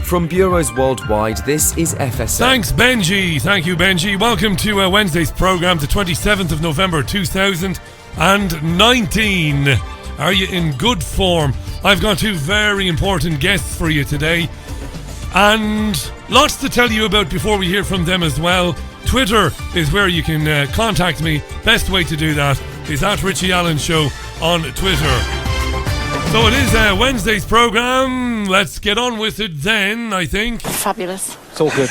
From bureaus worldwide, this is FSM. Thanks, Benji. Thank you, Benji. Welcome to Wednesday's programme, the 27th of November 2019. Are you in good form? I've got two very important guests for you today, and lots to tell you about before we hear from them as well. Twitter is where you can contact me. Best way to do that is at Richie Allen Show on Twitter. So it is Wednesday's programme. Let's get on with it then, I think. Fabulous. It's all good.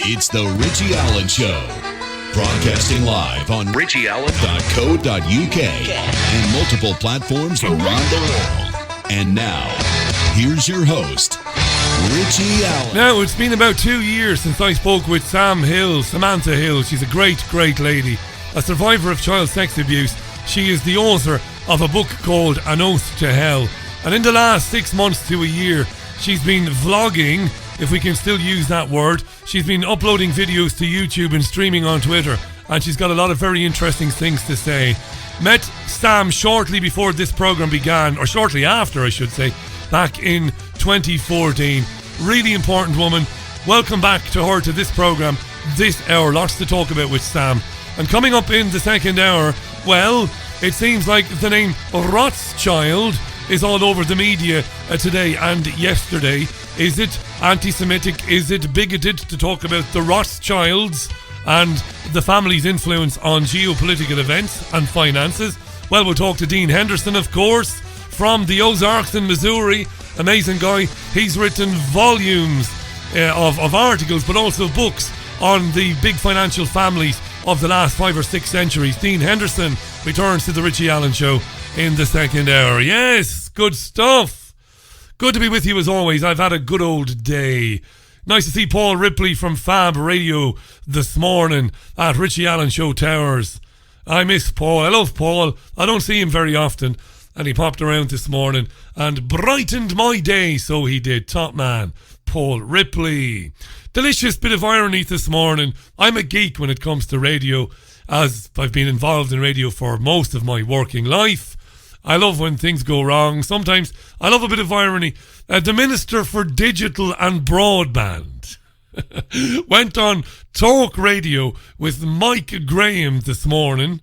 It's the Richie Allen Show. Broadcasting live on richieallen.co.uk and multiple platforms around the world. And now, here's your host, Richie Allen. Now, it's been about 2 years since I spoke with Samantha Hill. She's a great, great lady. A survivor of child sex abuse. She is the author of a book called An Oath to Hell. And in the last 6 months to a year, she's been vlogging, if we can still use that word. She's been uploading videos to YouTube and streaming on Twitter. And she's got a lot of very interesting things to say. Met Sam shortly before this program began, or shortly after, I should say, back in 2014. Really important woman. Welcome back to her to this program, this hour. Lots to talk about with Sam. And coming up in the second hour, well, it seems like the name Rothschild is all over the media today and yesterday. Is it anti-Semitic? Is it bigoted to talk about the Rothschilds and the family's influence on geopolitical events and finances? Well, we'll talk to Dean Henderson, of course, from the Ozarks in Missouri. Amazing guy. He's written volumes of articles, but also books on the big financial families of the last 5 or 6 centuries. Dean Henderson returns to the Richie Allen Show in the second hour. Yes, good stuff. Good to be with you as always. I've had a good old day. Nice to see Paul Ripley from Fab Radio this morning at Richie Allen Show Towers. I miss Paul. I love Paul. I don't see him very often. And he popped around this morning and brightened my day. So he did. Top man, Paul Ripley. Delicious bit of irony this morning. I'm a geek when it comes to radio, as I've been involved in radio for most of my working life. I love when things go wrong. Sometimes I love a bit of irony. The Minister for Digital and Broadband went on talk radio with Mike Graham this morning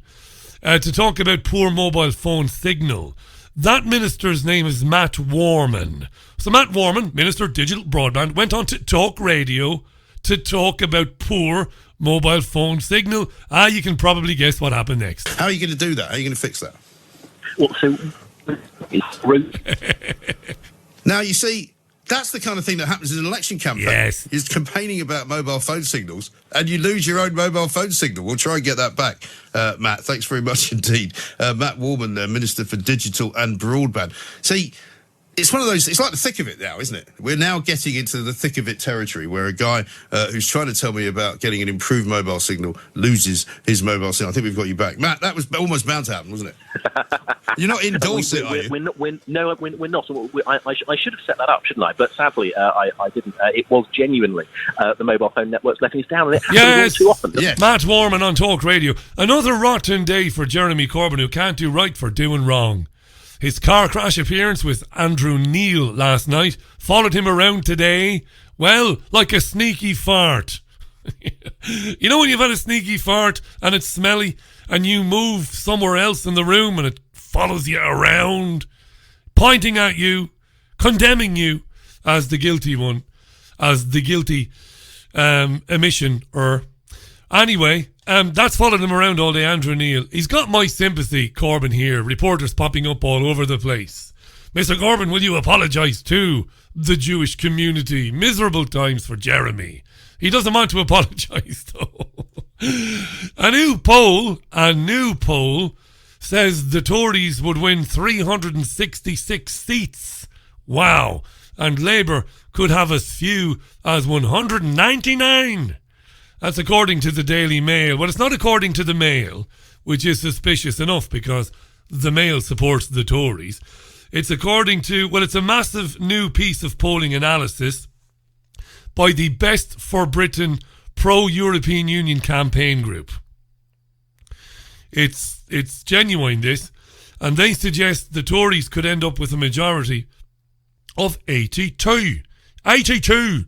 to talk about poor mobile phone signal. That minister's name is Matt Warman. So Matt Warman, Minister of Digital Broadband, went on to talk radio to talk about poor mobile phone signal. You can probably guess what happened next. How are you going to do that? How are you going to fix that? Well, so Now, you see, that's the kind of thing that happens in an election campaign. Yes. Is campaigning about mobile phone signals, and you lose your own mobile phone signal. We'll try and get that back, Matt. Thanks very much indeed. Matt Warman, Minister for Digital and Broadband. See, it's one of those, it's like the thick of it now, isn't it? We're now getting into the thick of it territory where a guy who's trying to tell me about getting an improved mobile signal loses his mobile signal. I think we've got you back. Matt, that was almost bound to happen, wasn't it? You're not in Dorset, are you? We're not. I should have set that up, shouldn't I? But sadly, I didn't. It was genuinely the mobile phone network's letting us down, and it happens all too often. Yes. Matt Warman on Talk Radio. Another rotten day for Jeremy Corbyn, who can't do right for doing wrong. His car crash appearance with Andrew Neil last night followed him around today, well, like a sneaky fart. You know when you've had a sneaky fart and it's smelly and you move somewhere else in the room and it follows you around, pointing at you, condemning you as the guilty one, as the guilty emission. Anyway, that's followed him around all day, Andrew Neil. He's got my sympathy, Corbyn here. Reporters popping up all over the place. Mr. Corbyn, will you apologise to the Jewish community? Miserable times for Jeremy. He doesn't want to apologise, though. A new poll says the Tories would win 366 seats. Wow. And Labour could have as few as 199. That's according to the Daily Mail. Well, it's not according to the Mail, which is suspicious enough because the Mail supports the Tories. It's according to, well, it's a massive new piece of polling analysis by the Best for Britain pro-European Union campaign group. It's genuine, this. and they suggest the Tories could end up with a majority of 82. 82!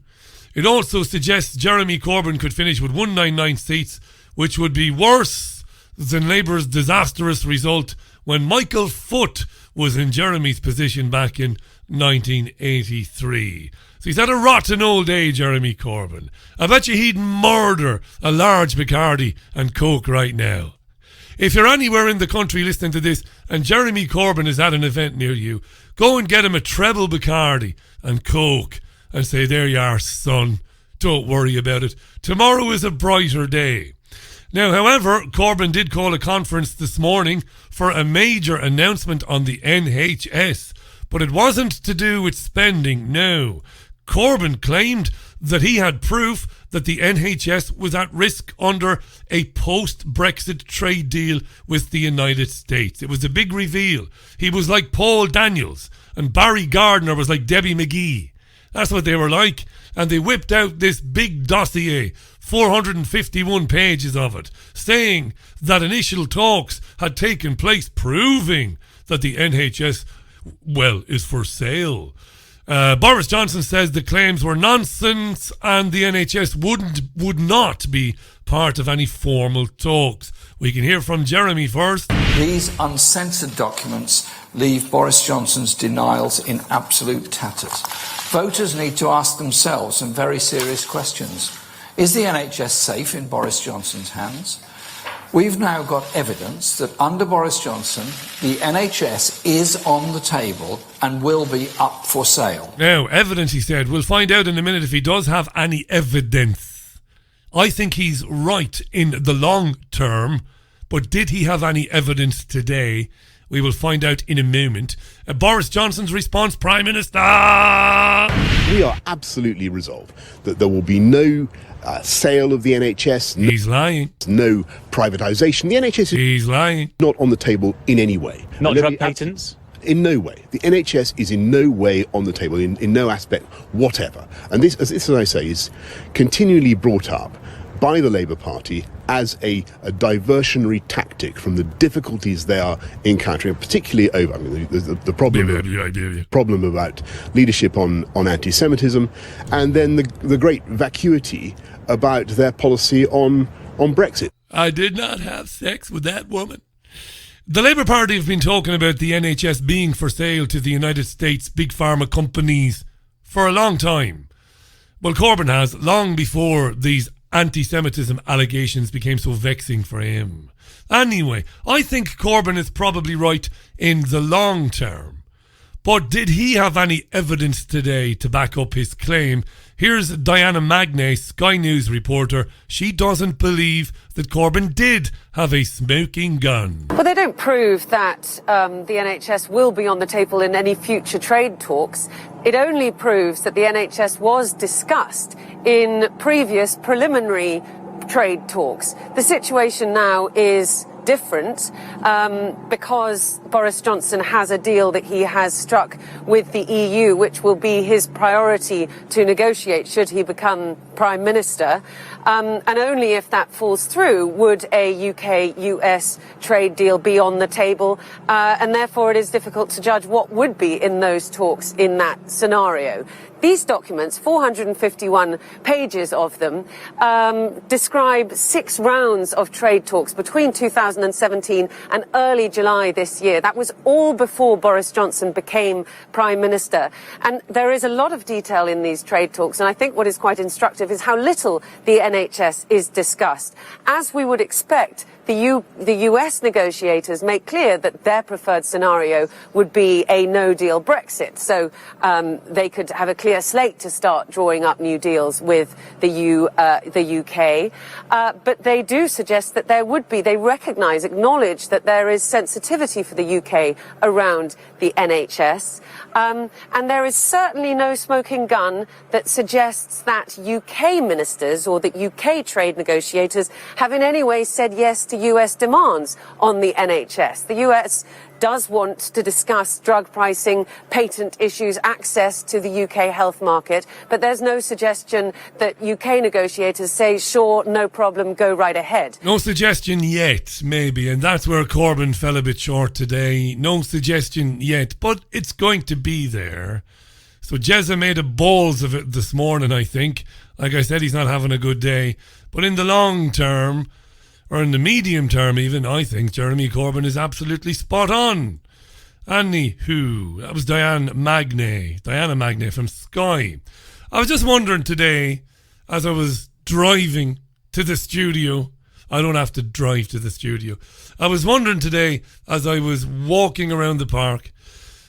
It also suggests Jeremy Corbyn could finish with 199 seats, which would be worse than Labour's disastrous result when Michael Foot was in Jeremy's position back in 1983. So he's had a rotten old day, Jeremy Corbyn. I bet you he'd murder a large Bacardi and Coke right now. If you're anywhere in the country listening to this and Jeremy Corbyn is at an event near you, go and get him a treble Bacardi and Coke and say, there you are, son. Don't worry about it. Tomorrow is a brighter day. Now, however, Corbyn did call a conference this morning for a major announcement on the NHS, but it wasn't to do with spending, no. Corbyn claimed that he had proof that the NHS was at risk under a post-Brexit trade deal with the United States. It was a big reveal. He was like Paul Daniels, and Barry Gardner was like Debbie McGee. That's what they were like. And they whipped out this big dossier, 451 pages of it, saying that initial talks had taken place, proving that the NHS, well, is for sale. Boris Johnson says the claims were nonsense and the NHS would not be part of any formal talks. We can hear from Jeremy first. These uncensored documents leave Boris Johnson's denials in absolute tatters. Voters need to ask themselves some very serious questions. Is the NHS safe in Boris Johnson's hands? We've now got evidence that under Boris Johnson, the NHS is on the table and will be up for sale. Now, evidence, he said. We'll find out in a minute if he does have any evidence. I think he's right in the long term, but did he have any evidence today? We will find out in a moment. Boris Johnson's response, Prime Minister. We are absolutely resolved that there will be no sale of the NHS. He's lying. No privatisation. The NHS is lying. Not on the table in any way. Not drug patents? In no way. The NHS is in no way on the table, in no aspect whatever. And this, as I say, is continually brought up by the Labour Party as a diversionary tactic from the difficulties they are encountering, particularly over the problem about leadership on anti-Semitism, and then the great vacuity about their policy on Brexit. I did not have sex with that woman. The Labour Party have been talking about the NHS being for sale to the United States big pharma companies for a long time. Well, Corbyn has, long before these anti-Semitism allegations became so vexing for him. Anyway, I think Corbyn is probably right in the long term. But did he have any evidence today to back up his claim? Here's Diana Magnay, Sky News reporter. She doesn't believe that Corbyn did have a smoking gun. Well, they don't prove that the NHS will be on the table in any future trade talks. It only proves that the NHS was discussed in previous preliminary trade talks. The situation now is different because Boris Johnson has a deal that he has struck with the EU, which will be his priority to negotiate should he become Prime Minister. And only if that falls through would a UK-US trade deal be on the table. And therefore it is difficult to judge what would be in those talks in that scenario. These documents, 451 pages of them, describe 6 rounds of trade talks between 2017 and early July this year. That was all before Boris Johnson became Prime Minister. And there is a lot of detail in these trade talks, and I think what is quite instructive is how little the NHS is discussed. As we would expect, the US negotiators make clear that their preferred scenario would be a no-deal Brexit. So they could have a clear slate to start drawing up new deals with the UK. But they do suggest that there would be, they acknowledge that there is sensitivity for the UK around the NHS. And there is certainly no smoking gun that suggests that UK ministers or that UK trade negotiators have in any way said yes to US demands on the NHS. The US does want to discuss drug pricing, patent issues, access to the UK health market, but there's no suggestion that UK negotiators say, sure, no problem, go right ahead. No suggestion yet, maybe, and that's where Corbyn fell a bit short today. No suggestion yet, but it's going to be there. So Jezza made a balls of it this morning, I think. Like I said, he's not having a good day. But in the long term, or in the medium term even, I think Jeremy Corbyn is absolutely spot on. Anywho, that was Diana Magnay from Sky. I was just wondering today, as I was driving to the studio, I don't have to drive to the studio. I was wondering today, as I was walking around the park,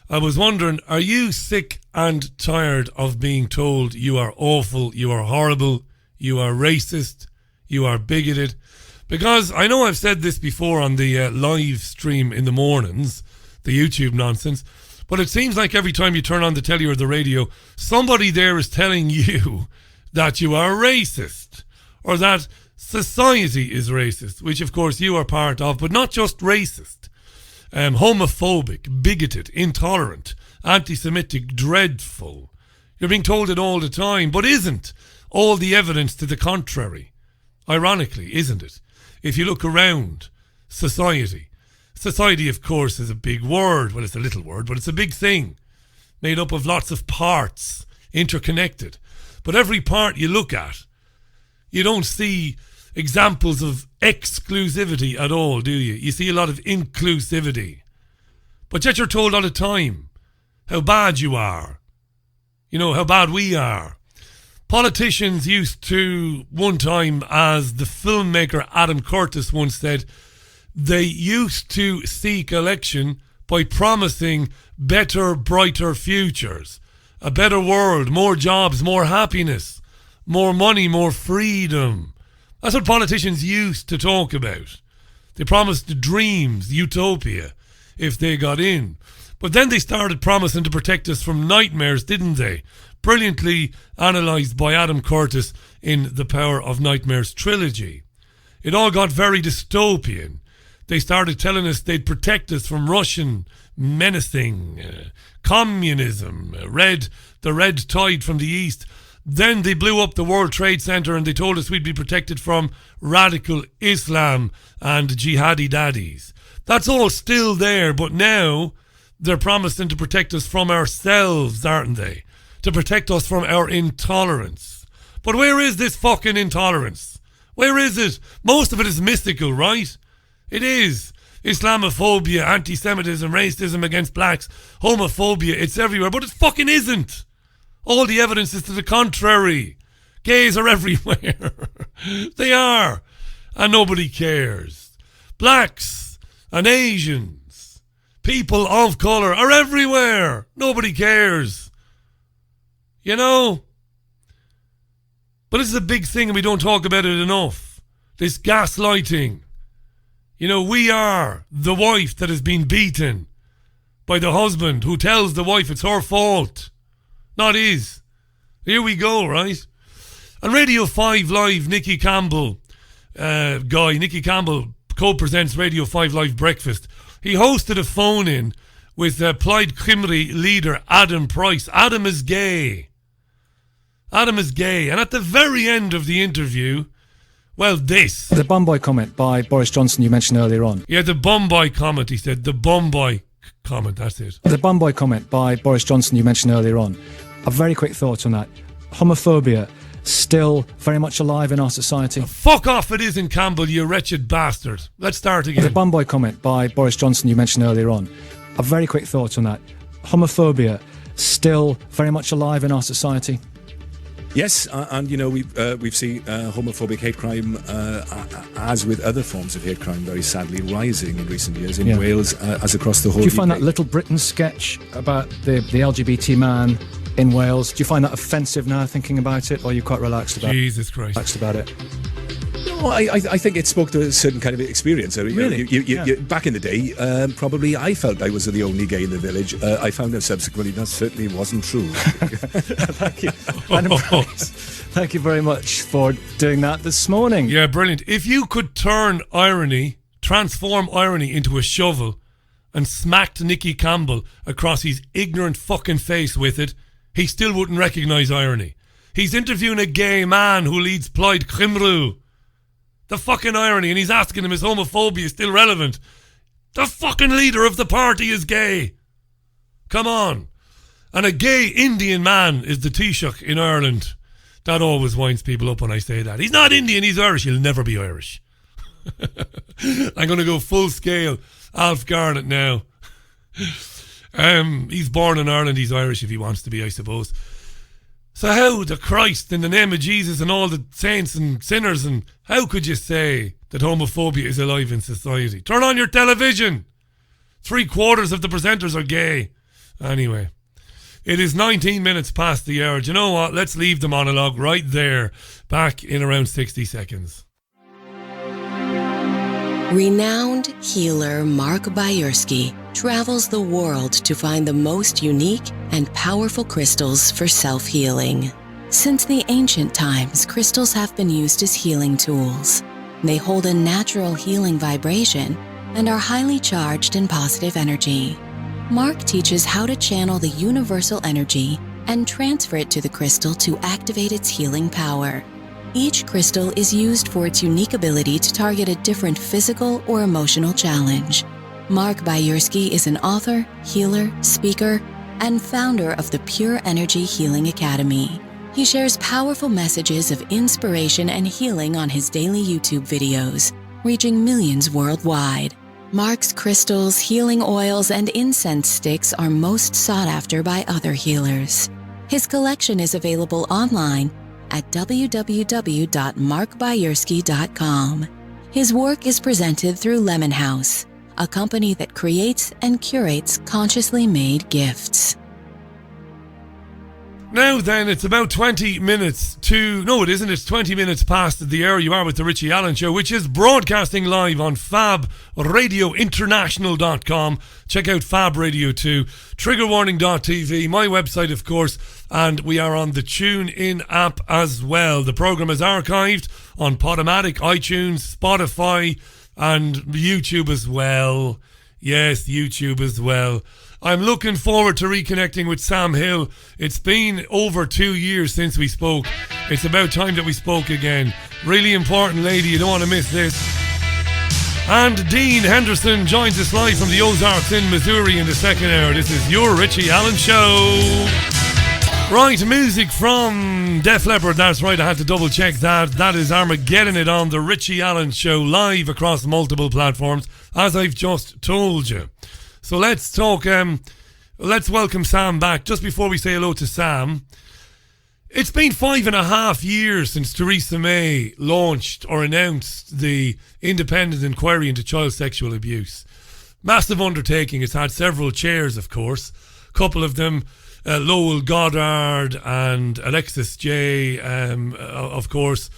I was wondering, are you sick and tired of being told you are awful, you are horrible, you are racist, you are bigoted? Because I know I've said this before on the live stream in the mornings, the YouTube nonsense, but it seems like every time you turn on the telly or the radio, somebody there is telling you that you are racist, or that society is racist, which of course you are part of, but not just racist. Homophobic, bigoted, intolerant, anti-Semitic, dreadful. You're being told it all the time, but isn't all the evidence to the contrary? Ironically, isn't it? If you look around society, of course, is a big word. Well, it's a little word, but it's a big thing, made up of lots of parts, interconnected. But every part you look at, you don't see examples of exclusivity at all, do you? You see a lot of inclusivity. But yet you're told all the time how bad you are. You know, how bad we are. Politicians used to, one time, as the filmmaker Adam Curtis once said, they used to seek election by promising better, brighter futures. A better world, more jobs, more happiness, more money, more freedom. That's what politicians used to talk about. They promised dreams, utopia, if they got in. But then they started promising to protect us from nightmares, didn't they? Brilliantly analysed by Adam Curtis in the Power of Nightmares trilogy. It all got very dystopian. They started telling us they'd protect us from Russian menacing, communism, the red tide from the east. Then they blew up the World Trade Center and they told us we'd be protected from radical Islam and jihadi daddies. That's all still there, but now they're promising to protect us from ourselves, aren't they? To protect us from our intolerance. But where is this fucking intolerance? Where is it? Most of it is mystical, right? It is. Islamophobia, anti-Semitism, racism against blacks, homophobia, it's everywhere. But it fucking isn't. All the evidence is to the contrary. Gays are everywhere. They are. And nobody cares. Blacks and Asians, people of colour are everywhere. Nobody cares. You know? But this is a big thing and we don't talk about it enough. This gaslighting. You know, we are the wife that has been beaten by the husband who tells the wife it's her fault, not his. Here we go, right? On Radio 5 Live, Nicky Campbell co-presents Radio 5 Live Breakfast. He hosted a phone-in with Plaid Cymru leader Adam Price. Adam is gay. And at the very end of the interview, well, this. The Bumboy comment by Boris Johnson you mentioned earlier on. Yeah, the Bumboy comment, he said. The Bumboy comment, that's it. The Bumboy comment by Boris Johnson you mentioned earlier on. A very quick thought on that. Homophobia, still very much alive in our society. Fuck off it is in Campbell, you wretched bastard. Let's start again. The Bumboy comment by Boris Johnson you mentioned earlier on. A very quick thought on that. Homophobia, still very much alive in our society. Yes, and you know we've seen homophobic hate crime, as with other forms of hate crime, very sadly rising in recent years in Wales, as across the whole. Do you find that Little Britain sketch about the LGBT man in Wales? Do you find that offensive now, thinking about it, or are you quite relaxed about? Jesus Christ, relaxed about it? No, I think it spoke to a certain kind of experience. Really? You, back in the day, probably I felt I was the only gay in the village. I found out subsequently that certainly wasn't true. Thank you. Thank you very much for doing that this morning. Yeah, brilliant. If you could transform irony into a shovel and smacked Nicky Campbell across his ignorant fucking face with it, he still wouldn't recognise irony. He's interviewing a gay man who leads Plaid Cymru. The fucking irony, and he's asking him is homophobia still relevant. The fucking leader of the party is gay. Come on. And a gay Indian man is the Taoiseach in Ireland. That always winds people up when I say that. He's not Indian, he's Irish. He'll never be Irish. I'm going to go full scale Alf Garnett now. He's born in Ireland, he's Irish if he wants to be, I suppose. So how the Christ, in the name of Jesus and all the saints and sinners, and how could you say that homophobia is alive in society? Turn on your television. 3/4 of the presenters are gay. Anyway, it is 19 minutes past the hour. Do you know what? Let's leave the monologue right there. Back in around 60 seconds. Renowned healer Mark Bayersky travels the world to find the most unique and powerful crystals for self-healing. Since the ancient times, crystals have been used as healing tools. They hold a natural healing vibration and are highly charged in positive energy. Mark teaches how to channel the universal energy and transfer it to the crystal to activate its healing power. Each crystal is used for its unique ability to target a different physical or emotional challenge. Mark Bayersky is an author, healer, speaker, and founder of the Pure Energy Healing Academy. He shares powerful messages of inspiration and healing on his daily YouTube videos, reaching millions worldwide. Mark's crystals, healing oils, and incense sticks are most sought after by other healers. His collection is available online at www.markbayersky.com. His work is presented through Lemon House, a company that creates and curates consciously made gifts. Now then, it's about 20 minutes to... No, it isn't. It's 20 minutes past the hour. You are with the Richie Allen Show, which is broadcasting live on FabRadioInternational.com. Check out Fab Radio 2, triggerwarning.tv, my website, of course, and we are on the TuneIn app as well. The programme is archived on Podomatic, iTunes, Spotify, and YouTube as well. Yes, YouTube as well. I'm looking forward to reconnecting with Sam Hill. It's been over 2 years since we spoke. It's about time that we spoke again. Really important lady, you don't want to miss this. And Dean Henderson joins us live from the Ozarks in Missouri in the second hour. This is your Richie Allen Show. Right, music from Def Leppard. That's right, I had to double check that. That is Armageddon It on the Richie Allen Show, live across multiple platforms, as I've just told you. So let's talk, let's welcome Sam back. Just before we say hello to Sam, it's been 5.5 years since Theresa May launched or announced the independent inquiry into child sexual abuse. Massive undertaking. It's had several chairs, of course. A couple of them, Lowell Goddard and Alexis J. Of course,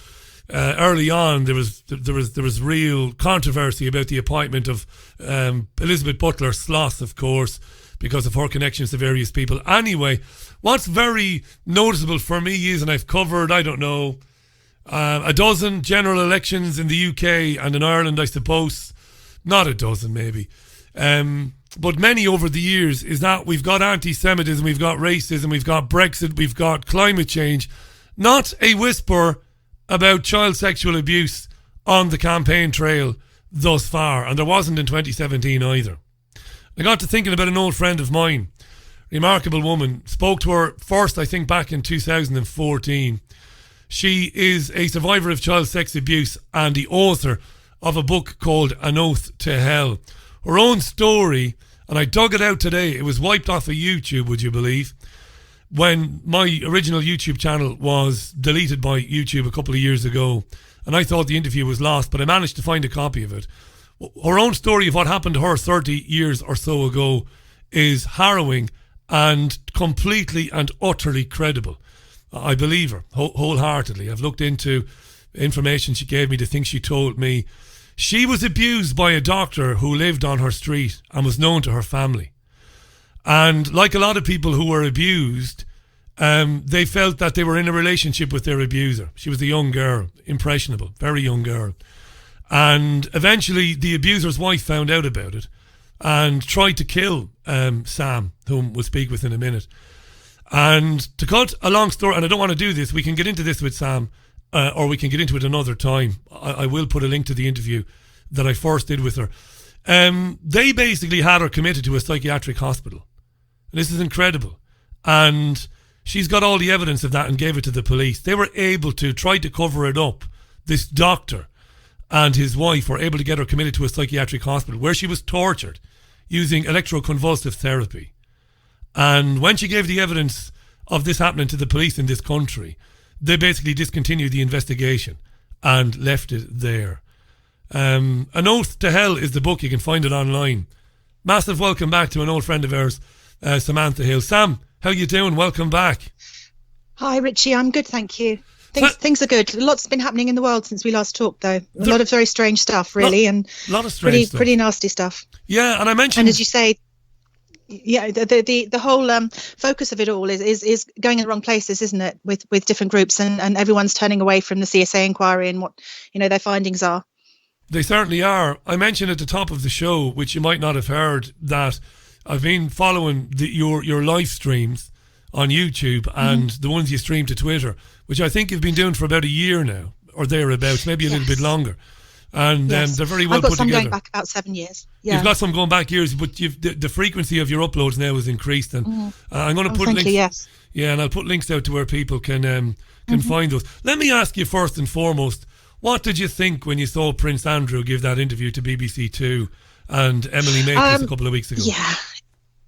early on there was real controversy about the appointment of Elizabeth Butler Sloss, of course, because of her connections to various people. Anyway, what's very noticeable for me is, and I've covered, I don't know, a dozen general elections in the UK and in Ireland, I suppose. Not a dozen, maybe. But many over the years, is that we've got anti-Semitism, we've got racism, we've got Brexit, we've got climate change. Not a whisper about child sexual abuse on the campaign trail thus far. And there wasn't in 2017 either. I got to thinking about an old friend of mine, remarkable woman. Spoke to her first, I think, back in 2014. She is a survivor of child sex abuse and the author of a book called An Oath to Hell. Her own story, and I dug it out today. It was wiped off of YouTube, would you believe, when my original YouTube channel was deleted by YouTube a couple of years ago, and I thought the interview was lost, but I managed to find a copy of it. Her own story of what happened to her 30 years or so ago is harrowing and completely and utterly credible. I believe her wholeheartedly. I've looked into information she gave me, the things she told me. She was abused by a doctor who lived on her street and was known to her family. And like a lot of people who were abused, they felt that they were in a relationship with their abuser. She was a young girl, impressionable, very young girl. And eventually the abuser's wife found out about it and tried to kill Sam, whom we'll speak with in a minute. And to cut a long story, and I don't want to do this, we can get into this with Sam, or we can get into it another time. I will put a link to the interview that I first did with her. They basically had her committed to a psychiatric hospital. And this is incredible. And she's got all the evidence of that and gave it to the police. They were able to try to cover it up. This doctor and his wife were able to get her committed to a psychiatric hospital where she was tortured using electroconvulsive therapy. And when she gave the evidence of this happening to the police in this country, they basically discontinued the investigation and left it there. An Oath to Hell is the book. You can find it online. Massive welcome back to an old friend of ours, Samantha Hill. Sam, how you doing? Welcome back. Hi, Richie. I'm good, thank you. Things are good. Lots been happening in the world since we last talked, though. A lot of very strange stuff, really, and a lot of strange stuff. Pretty nasty stuff. Yeah, and I mentioned, and as you say, yeah, the whole focus of it all is going in the wrong places, isn't it? With different groups, and everyone's turning away from the CSA inquiry and what their findings are. They certainly are. I mentioned at the top of the show, which you might not have heard, that I've been following your live streams on YouTube and the ones you stream to Twitter, which I think you've been doing for about a year now, or thereabouts, maybe a little bit longer. And they're very well put together. I've got some going back about 7 years. Yeah. You've got some going back years, but the frequency of your uploads now has increased. And I'm going to put links. Yes. Yeah, and I'll put links out to where people can find those. Let me ask you first and foremost, what did you think when you saw Prince Andrew give that interview to BBC Two and Emily Maitlis a couple of weeks ago? Yeah.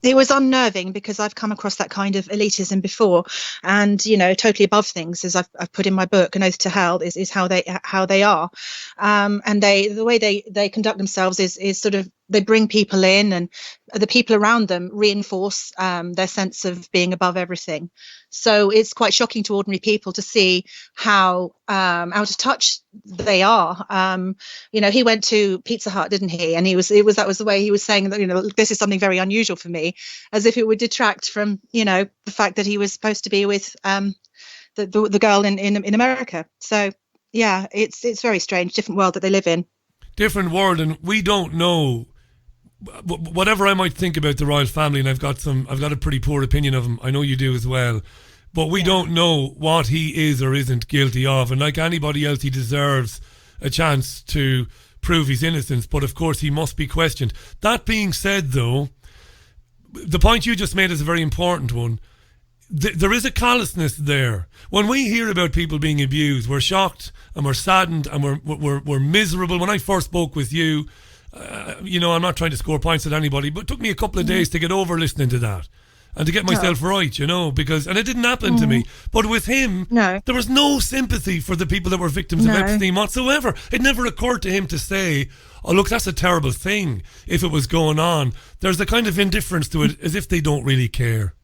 It was unnerving because I've come across that kind of elitism before, and totally above things, as I've put in my book, An Oath to Hell is how they are, and the way they conduct themselves is sort of, they bring people in, and the people around them reinforce their sense of being above everything. So it's quite shocking to ordinary people to see how out of touch they are. He went to Pizza Hut, didn't he? And that was the way he was saying that, this is something very unusual for me, as if it would detract from, the fact that he was supposed to be with the girl in America. So yeah, it's very strange, different world that they live in. Different world, and we don't know. Whatever I might think about the royal family, and I've got a pretty poor opinion of him. I know you do as well, but we don't know what he is or isn't guilty of. And like anybody else, he deserves a chance to prove his innocence. But of course, he must be questioned. That being said, though, the point you just made is a very important one. There is a callousness there. When we hear about people being abused, we're shocked and we're saddened and we're miserable. When I first spoke with you, I'm not trying to score points at anybody, but it took me a couple of days to get over listening to that and to get myself right, because, and it didn't happen to me. But with him, there was no sympathy for the people that were victims of Epstein whatsoever. It never occurred to him to say, oh, look, that's a terrible thing if it was going on. There's a kind of indifference to it, as if they don't really care.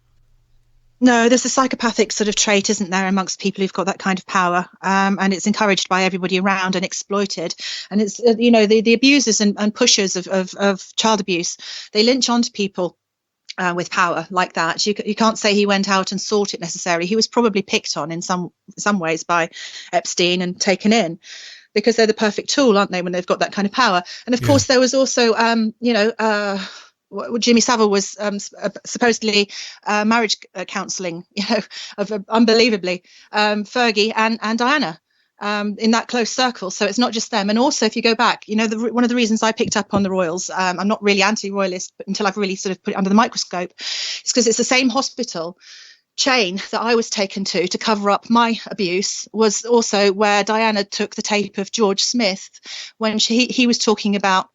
No, there's a psychopathic sort of trait, isn't there, amongst people who've got that kind of power, and it's encouraged by everybody around and exploited. And it's the abusers and pushers of child abuse, they lynch onto people with power like that. You can't say he went out and sought it necessarily. He was probably picked on in some ways by Epstein and taken in, because they're the perfect tool, aren't they, when they've got that kind of power. And of course, there was also Jimmy Savile was supposedly marriage counselling, unbelievably, Fergie and Diana in that close circle. So it's not just them. And also, if you go back, one of the reasons I picked up on the royals, I'm not really anti-royalist, but until I've really sort of put it under the microscope, is because it's the same hospital chain that I was taken to cover up my abuse, was also where Diana took the tape of George Smith when he was talking about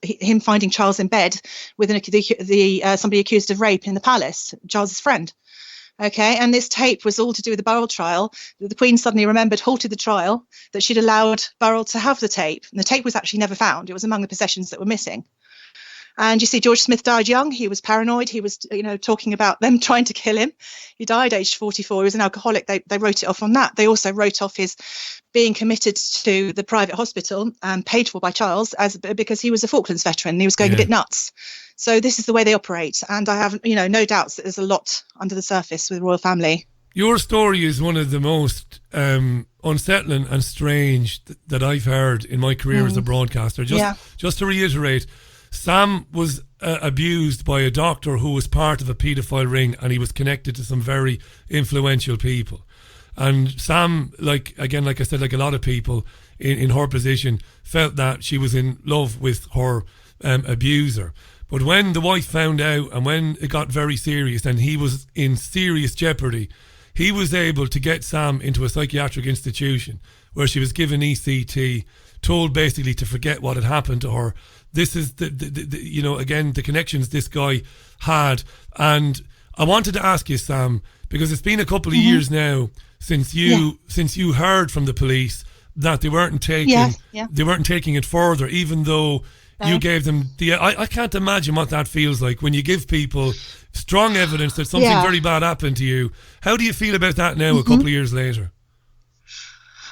him finding Charles in bed with somebody accused of rape in the palace, Charles's friend. Okay, and this tape was all to do with the Burrell trial. The Queen suddenly remembered, halted the trial, that she'd allowed Burrell to have the tape. And the tape was actually never found. It was among the possessions that were missing. And you see, George Smith died young. He was paranoid. He was, talking about them trying to kill him. He died aged 44. He was an alcoholic. They wrote it off on that. They also wrote off his being committed to the private hospital, paid for by Charles, because he was a Falklands veteran. And he was going a bit nuts. So this is the way they operate. And I have, no doubts that there's a lot under the surface with the royal family. Your story is one of the most unsettling and strange that I've heard in my career as a broadcaster. Just to reiterate, Sam was abused by a doctor who was part of a paedophile ring, and he was connected to some very influential people. And Sam, like I said, like a lot of people in her position, felt that she was in love with her abuser. But when the wife found out, and when it got very serious and he was in serious jeopardy, he was able to get Sam into a psychiatric institution where she was given ECT, told basically to forget what had happened to her. This is the connections this guy had. And I wanted to ask you, Sam, because it's been a couple of years now since you heard from the police that they weren't taking it further, even though you gave them I can't imagine what that feels like when you give people strong evidence that something very bad happened to you. How do you feel about that now, a couple of years later?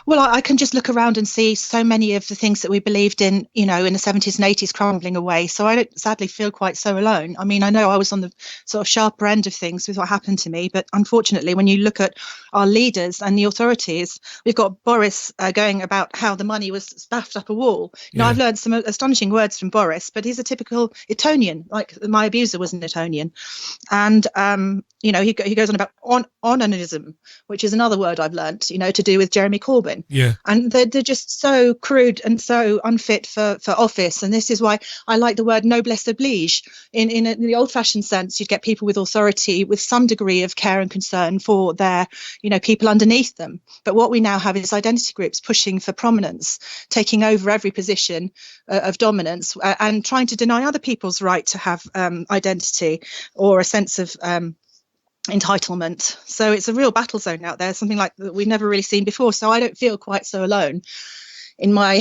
Well, I can just look around and see so many of the things that we believed in, in the 70s and 80s crumbling away. So I don't sadly feel quite so alone. I mean, I know I was on the sort of sharper end of things with what happened to me. But unfortunately, when you look at our leaders and the authorities, we've got Boris going about how the money was spaffed up a wall. I've learned some astonishing words from Boris, but he's a typical Etonian, like my abuser was an Etonian. And, he goes on about onanism, which is another word I've learned, to do with Jeremy Corbyn. Yeah. And they're just so crude and so unfit for office. And this is why I like the word noblesse oblige. In the old-fashioned sense, you'd get people with authority with some degree of care and concern for their, people underneath them. But what we now have is identity groups pushing for prominence, taking over every position of dominance, and trying to deny other people's right to have identity or a sense of entitlement. So it's a real battle zone out there, something like that we've never really seen before. So I don't feel quite so alone in my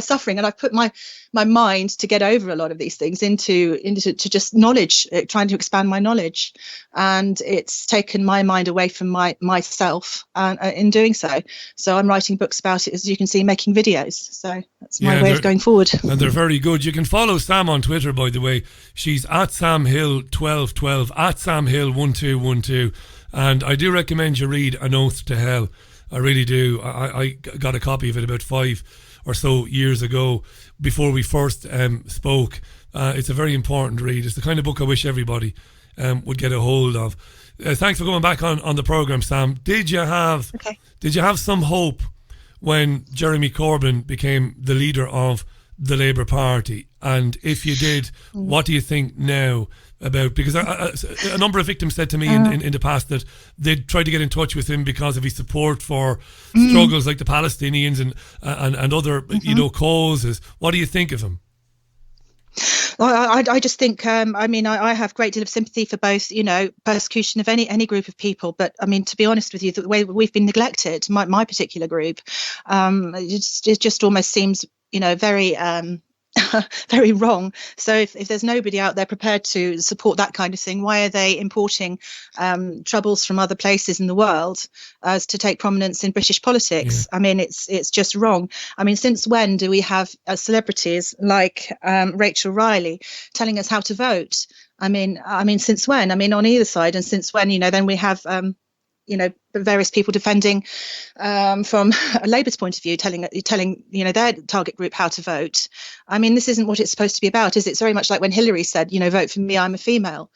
suffering, and I've put my mind to get over a lot of these things into just knowledge, trying to expand my knowledge, and it's taken my mind away from myself in doing so. So I'm writing books about it, as you can see, making videos. So that's my way of going forward. And they're very good. You can follow Sam on Twitter, by the way. She's at SamHill1212, at SamHill1212, and I do recommend you read An Oath to Hell. I really do. I got a copy of it about 5 or so years ago before we first spoke. It's a very important read. It's the kind of book I wish everybody would get a hold of. Thanks for coming back on the programme, Sam. Did you have some hope when Jeremy Corbyn became the leader of the Labour Party? And if you did, what do you think now about, because a number of victims said to me in the past that they'd tried to get in touch with him because of his support for struggles like the Palestinians and other causes. What do you think of him? I just think, I have a great deal of sympathy for both, persecution of any group of people. But I mean, to be honest with you, the way we've been neglected, my particular group, it just almost seems, very very wrong. So if there's nobody out there prepared to support that kind of thing, why are they importing troubles from other places in the world as to take prominence in British politics? I mean, it's just wrong. I mean, since when do we have celebrities like Rachel Riley telling us how to vote? I mean, since when? I mean, on either side, and since when? Then we have various people defending from a Labour's point of view, telling their target group how to vote. I mean, this isn't what it's supposed to be about, is it? It's very much like when Hillary said, vote for me, I'm a female.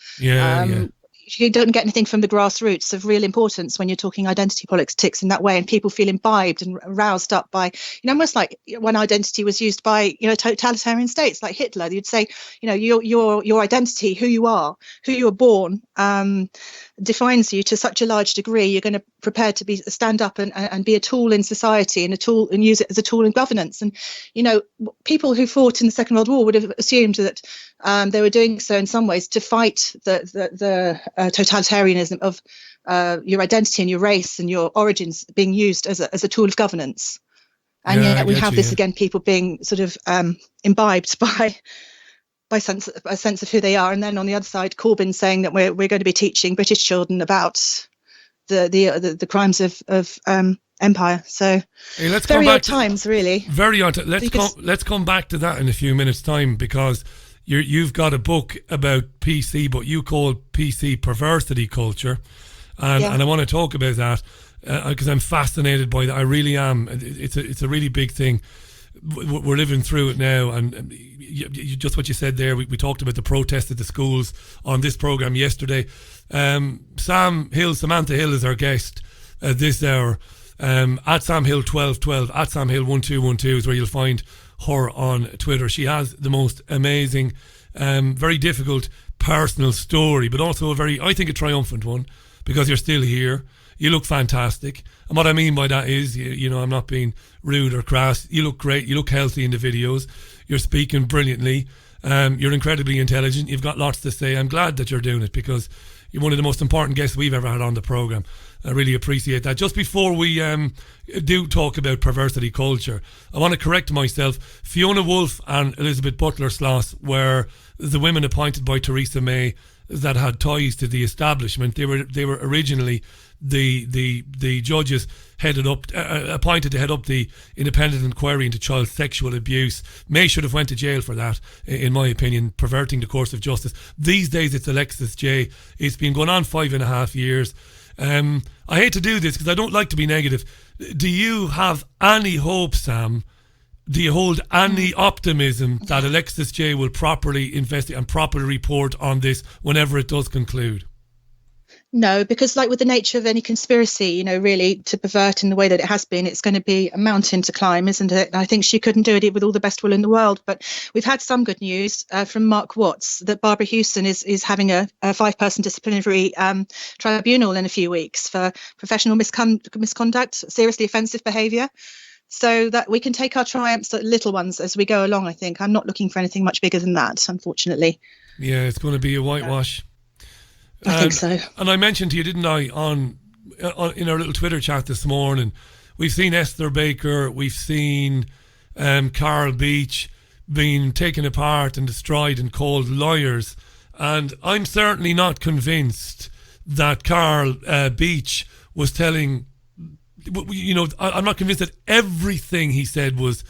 You don't get anything from the grassroots of real importance when you're talking identity politics in that way, and people feel imbibed and roused up by, almost like when identity was used by, totalitarian states like Hitler. You'd say, your identity, who you are born, defines you to such a large degree. You're going to prepare to stand up and be a tool in society and use it as a tool in governance. And people who fought in the Second World War would have assumed that they were doing so in some ways to fight the totalitarianism of your identity and your race and your origins being used as a tool of governance. And yet we have this again, people being sort of imbibed by a sense of who they are. And then on the other side, Corbyn saying that we're going to be teaching British children about the crimes of empire. So let's very come back odd times, really. Very odd. Let's come back to that in a few minutes' time, because you've got a book about PC, but you call PC Perversity Culture, and I want to talk about that because I'm fascinated by that. I really am. It's a really big thing. we're living through it now, and just what you said there. We talked about the protest at the schools on this programme yesterday. Samantha Hill is our guest this hour. At Sam Hill 1212, at Sam Hill 1212 is where you'll find her on Twitter. She has the most amazing, very difficult personal story, but also I think a triumphant one, because you're still here. You look fantastic. And what I mean by that is, you know, I'm not being rude or crass. You look great. You look healthy in the videos. You're speaking brilliantly. You're incredibly intelligent. You've got lots to say. I'm glad that you're doing it, because you're one of the most important guests we've ever had on the programme. I really appreciate that. Just before we do talk about perversity culture, I want to correct myself. Fiona Woolf and Elizabeth Butler-Sloss were the women appointed by Theresa May that had ties to the establishment. They were originally the judges appointed to head up the independent inquiry into child sexual abuse. May should have went to jail for that, in my opinion, perverting the course of justice. These days it's Alexis J. It's been going on 5.5 years. I hate to do this because I don't like to be negative. Do you have any hope, Sam? Do you hold any optimism that Alexis J will properly investigate and properly report on this whenever it does conclude? No, because like with the nature of any conspiracy, you know, really to pervert in the way that it has been, it's going to be a mountain to climb, isn't it? I think she couldn't do it with all the best will in the world. But we've had some good news from Mark Watts that Barbara Hewson is having a 5-person disciplinary tribunal in a few weeks for professional misconduct, seriously offensive behaviour. So that we can take our triumphs, little ones, as we go along, I think. I'm not looking for anything much bigger than that, unfortunately. Yeah, it's going to be a whitewash. I think so. And I mentioned to you, didn't I, on in our little Twitter chat this morning, we've seen Esther Baker, we've seen Carl Beach being taken apart and destroyed and called liars. And I'm certainly not convinced that Carl Beach was telling... You know, I'm not convinced that everything he said was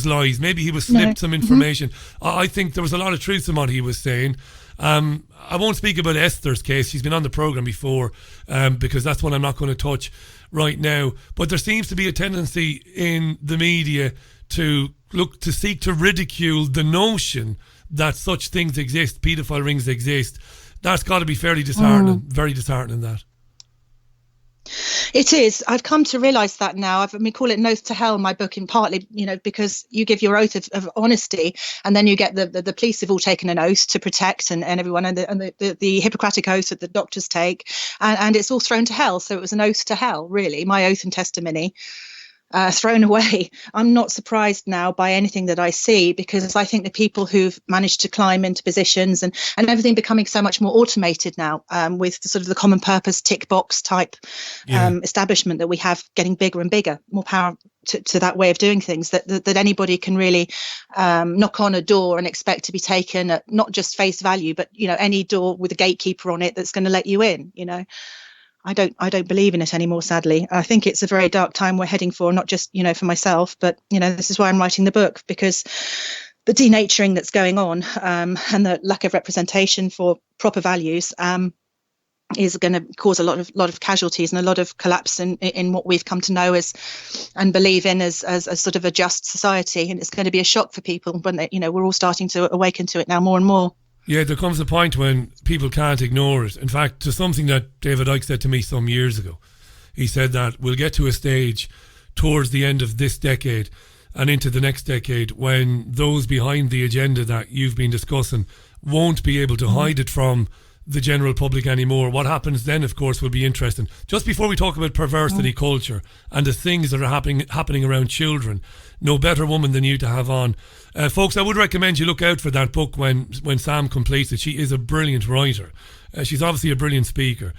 lies. Maybe he was snipped some information. I think there was a lot of truth in what he was saying. I won't speak about Esther's case. She's been on the programme before, because that's one I'm not going to touch right now. But there seems to be a tendency in the media to seek to ridicule the notion that such things exist, paedophile rings exist. That's got to be fairly disheartening, very disheartening, that. It is. I've come to realise that now. We call it Oath to Hell, my book, in partly, you know, because you give your oath of honesty, and then you get the police have all taken an oath to protect, and everyone, and the Hippocratic oath that the doctors take, and it's all thrown to hell. So it was an oath to hell, really, my oath and testimony. Thrown away. I'm not surprised now by anything that I see, because I think the people who've managed to climb into positions and everything becoming so much more automated now, with the sort of the common purpose tick box type establishment that we have getting bigger and bigger, more power to that way of doing things, that anybody can really knock on a door and expect to be taken at not just face value, but, you know, any door with a gatekeeper on it that's going to let you in, you know. I don't believe in it anymore, sadly. I think it's a very dark time we're heading for, not just, you know, for myself, but, you know, this is why I'm writing the book, because the denaturing that's going on, and the lack of representation for proper values, is going to cause a lot of casualties and a lot of collapse in what we've come to know as and believe in as sort of a just society. And it's going to be a shock for people when they, you know, we're all starting to awaken to it now more and more. Yeah, there comes a point when people can't ignore it. In fact, to something that David Icke said to me some years ago. He said that we'll get to a stage towards the end of this decade and into the next decade when those behind the agenda that you've been discussing won't be able to hide it from the general public anymore. What happens then, of course, will be interesting. Just before we talk about perversity culture and the things that are happening around children, no better woman than you to have on. Folks, I would recommend you look out for that book when Sam completes it. She is a brilliant writer. She's obviously a brilliant speaker.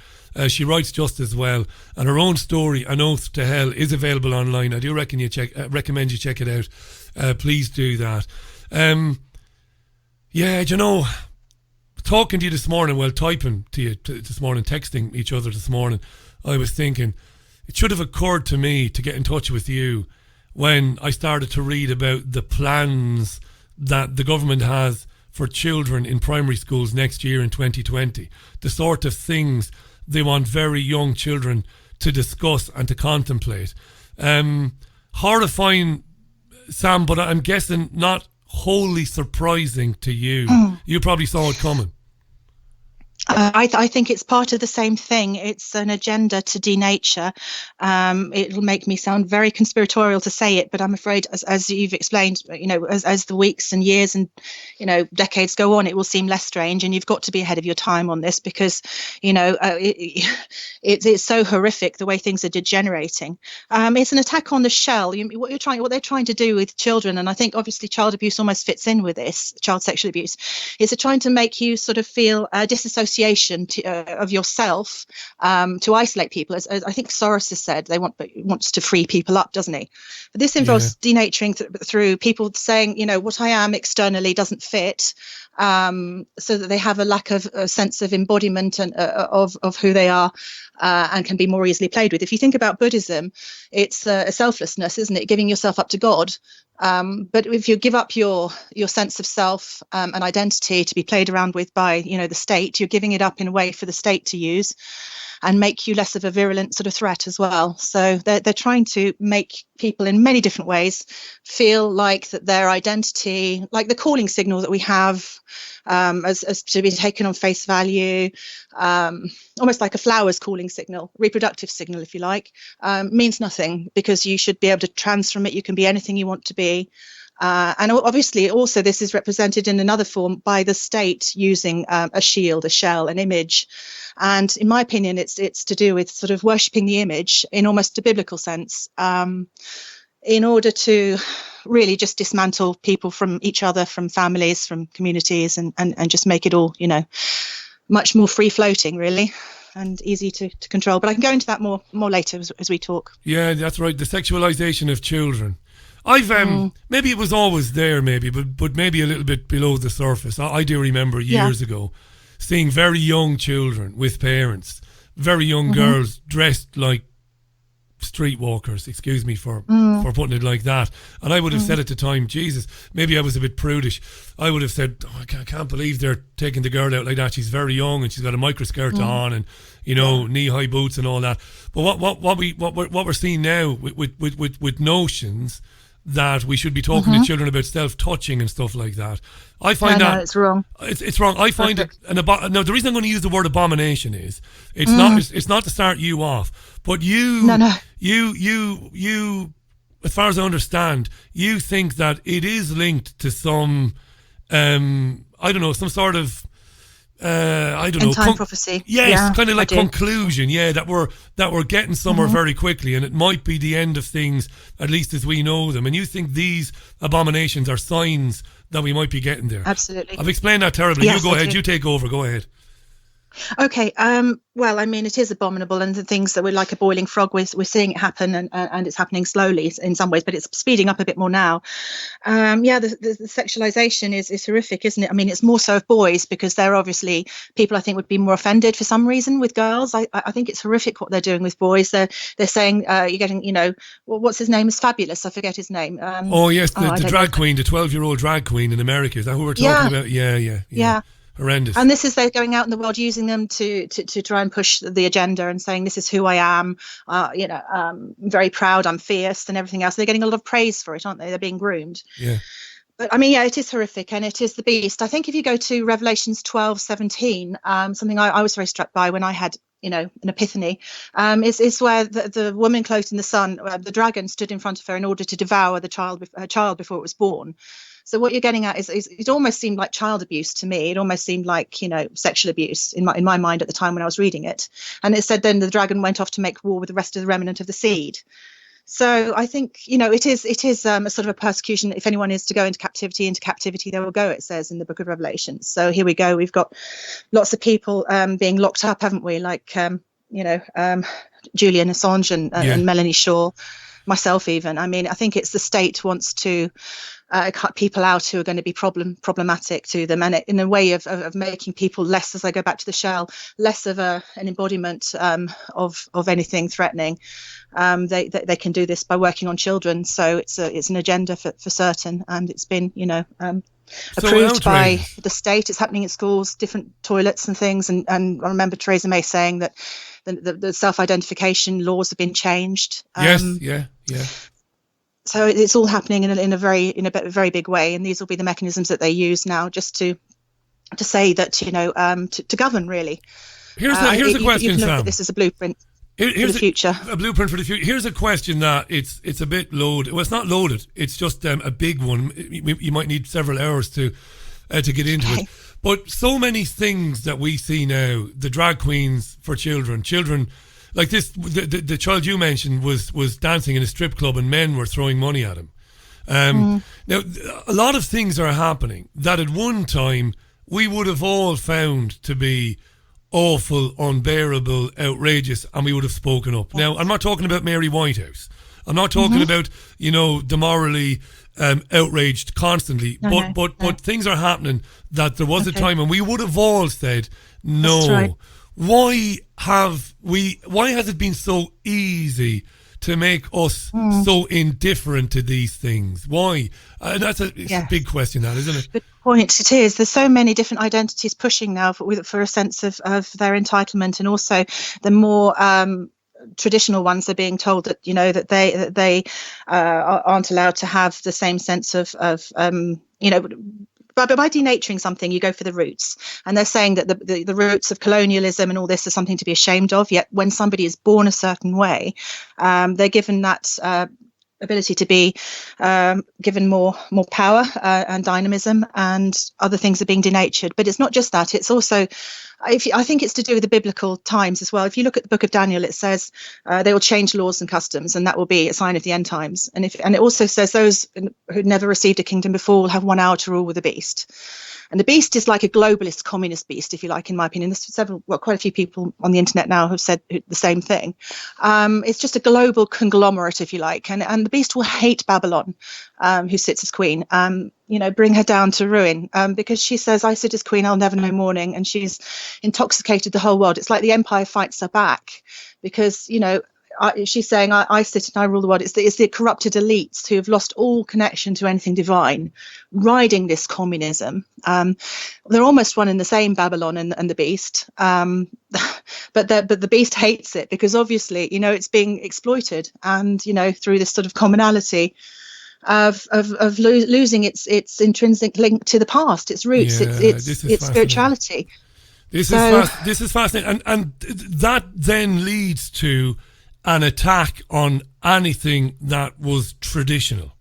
She writes just as well. And her own story, An Oath to Hell, is available online. I do recommend you check it out. Please do that. Yeah, you know, talking to you this morning, well, typing to you this morning, texting each other this morning, I was thinking it should have occurred to me to get in touch with you when I started to read about the plans that the government has for children in primary schools next year in 2020. The sort of things they want very young children to discuss and to contemplate. Horrifying Sam, but I'm guessing not wholly surprising to you. You probably saw it coming. I think it's part of the same thing. It's an agenda to denature. It'll make me sound very conspiratorial to say it, but I'm afraid, as you've explained, as the weeks and years and decades go on, it will seem less strange. And you've got to be ahead of your time on this because it's so horrific the way things are degenerating. It's an attack on the shell. What they're trying to do with children, and I think obviously child abuse almost fits in with this. Child sexual abuse is they're trying to make you sort of feel disassociation of yourself, to isolate people, as I think Soros has said. Wants to free people up, doesn't he? But this involves denaturing through people saying, what I am externally doesn't fit, so that they have a lack of a sense of embodiment and of who they are, and can be more easily played with. If you think about Buddhism, it's a selflessness, isn't it? Giving yourself up to God. But if you give up your sense of self and identity to be played around with by the state, you're giving it up in a way for the state to use and make you less of a virulent sort of threat as well. So they're trying to make people in many different ways feel like that their identity, like the calling signal that we have, as to be taken on face value, almost like a flower's calling signal, reproductive signal, if you like, means nothing, because you should be able to transform it. You can be anything you want to be. And obviously also this is represented in another form by the state using a shield, a shell, an image. And in my opinion, it's to do with sort of worshipping the image in almost a biblical sense, in order to really just dismantle people from each other, from families, from communities, and just make it all, much more free floating, really, and easy to control. But I can go into that more later as we talk. Yeah, that's right. The sexualization of children. I've maybe it was always there, but maybe a little bit below the surface. I do remember years ago seeing very young children with parents, very young girls dressed like streetwalkers, excuse me for putting it like that. And I would have said at the time, Jesus, maybe I was a bit prudish. I would have said, I can't believe they're taking the girl out like that. She's very young and she's got a microskirt on and knee-high boots and all that. But what we're seeing now with notions that we should be talking to children about self-touching and stuff like that. I find that it's wrong. It's wrong. I find it now. The reason I'm going to use the word abomination is it's not to start you off, but you, as far as I understand, you think that it is linked to some, some sort of. End time prophecy. Yes, kind of like conclusion. Yeah, that we're getting somewhere very quickly, and it might be the end of things, at least as we know them. And you think these abominations are signs that we might be getting there? Absolutely. I've explained that terribly. Yes, you go ahead. do. You take over. Go ahead. Okay. Well, I mean, it is abominable, and the things that were like a boiling frog, we're seeing it happen, and it's happening slowly in some ways, but it's speeding up a bit more now. The sexualization is horrific, isn't it? I mean, it's more so of boys, because they're obviously people I think would be more offended for some reason with girls. I think it's horrific what they're doing with boys. They're saying you're getting, what's his name is fabulous. I forget his name. The drag queen, the 12-year-old drag queen in America. Is that who we're talking about? Yeah. Horrendous. And this is they're going out in the world using them to try and push the agenda and saying this is who I am, I'm very proud, I'm fierce and everything else. They're getting a lot of praise for it, aren't they? They're being groomed. Yeah. But I mean, it is horrific, and it is the beast. I think if you go to Revelations 12:17, something I was very struck by when I had an epiphany, is where the woman clothed in the sun, the dragon stood in front of her in order to devour her child before it was born. So what you're getting at is it almost seemed like child abuse to me. It almost seemed like, sexual abuse in my mind at the time when I was reading it. And it said then the dragon went off to make war with the rest of the remnant of the seed. So I think, it is a sort of a persecution. If anyone is to go into captivity they will go, it says in the book of Revelation. So here we go. We've got lots of people being locked up, haven't we? Like, Julian Assange and Melanie Shaw, myself even. I mean, I think it's the state wants to cut people out who are going to be problematic to them, and in a way of making people less, as I go back to the shell, less of an embodiment of anything threatening. They can do this by working on children, so it's an agenda for certain, and it's been approved by the state. It's happening at schools, different toilets and things, and I remember Theresa May saying that the self-identification laws have been changed. Yes, yeah. So it's all happening in a very big way, and these will be the mechanisms that they use now, just to say that to govern really. Here's the question, you can look Sam. at this as a blueprint for the future. A blueprint for the future. Here's a question that it's a bit loaded. Well, it's not loaded. It's just a big one. You might need several hours to get into it. But so many things that we see now, the drag queens for children like this. The child you mentioned was dancing in a strip club, and men were throwing money at him. Now, a lot of things are happening that at one time we would have all found to be awful, unbearable, outrageous, and we would have spoken up. Now, I'm not talking about Mary Whitehouse. I'm not talking about, the morally outraged constantly. But things are happening that there was a time when we would have all said, no. That's right. Why has it been so easy to make us so indifferent to these things? Why? It's a big question, that, isn't it? Good point. It is. There's so many different identities pushing now for a sense of their entitlement, and also the more traditional ones are being told that that they aren't allowed to have the same sense of But by denaturing something, you go for the roots. And they're saying that the roots of colonialism and all this is something to be ashamed of. Yet when somebody is born a certain way, they're given that ability to be given more power and dynamism, and other things are being denatured. But it's not just that. It's also, I think it's to do with the biblical times as well. If you look at the book of Daniel, it says they will change laws and customs, and that will be a sign of the end times. And it also says those who never received a kingdom before will have 1 hour to rule with the beast. And the beast is like a globalist communist beast, if you like, in my opinion. There's quite a few people on the internet now have said the same thing. It's just a global conglomerate, if you like. And the beast will hate Babylon, who sits as queen, bring her down to ruin, because she says, I sit as queen, I'll never know mourning. And she's intoxicated the whole world. It's like the empire fights her back because, she's saying, I sit and I rule the world. It's the corrupted elites who have lost all connection to anything divine, riding this communism. They're almost one and the same, Babylon and the beast. But the beast hates it because obviously, it's being exploited, and, through this sort of commonality of losing its intrinsic link to the past, its roots, its spirituality. This is fascinating. And that then leads to an attack on anything that was traditional.